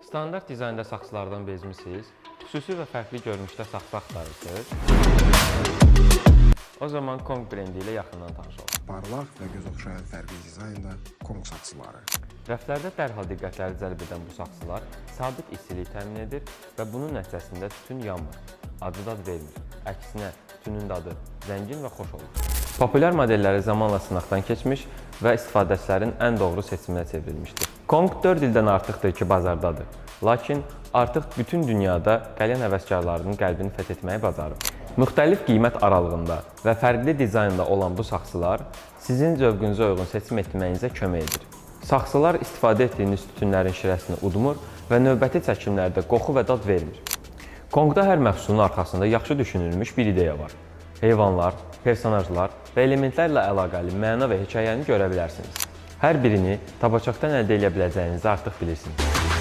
Standart dizaynda saksılardan bezmisiniz, xüsusi və fərqli görünüşdə saxsı axtarırsınız. O zaman Kong brendi ilə yaxından tanış olun. Parlaq və göz oxşayan fərqli dizaynda Kong saksıları. Rəflərdə dərhal diqqətləri cəlb edən bu saksılar sabit istilik təmin edir və bunun nəticəsində tütün yanmır, acı dad vermir. Əksinə, tütünün dadı zəngin və xoş olur. Populyar modelləri zamanla sınaqdan keçmiş və istifadəçilərin ən doğru seçiminə çevrilmişdir. Kong 4 ildən artıqdır ki, bazardadır. Lakin artıq bütün dünyada qəlyan həvəskarlarının qəlbini fəth etməyi bacarıb. Müxtəlif qiymət aralığında və fərqli dizaynda olan bu saksılar sizin zövqünüzə uyğun seçim etməyinizə kömək edir. Saksılar istifadə etdiyiniz tütünlərin şirəsini udmur və növbəti çəkimlərdə qoxu və dad vermir. Kongda hər məhsulun arxasında yaxşı düşünülmüş bir ideya var. Heyvanlar, personajlar və elementlərlə əlaqəli məna və hekayəni görə bilərsiniz. Hər birini tabaçaqdan əldə edə biləcəyinizi artıq bilirsiniz.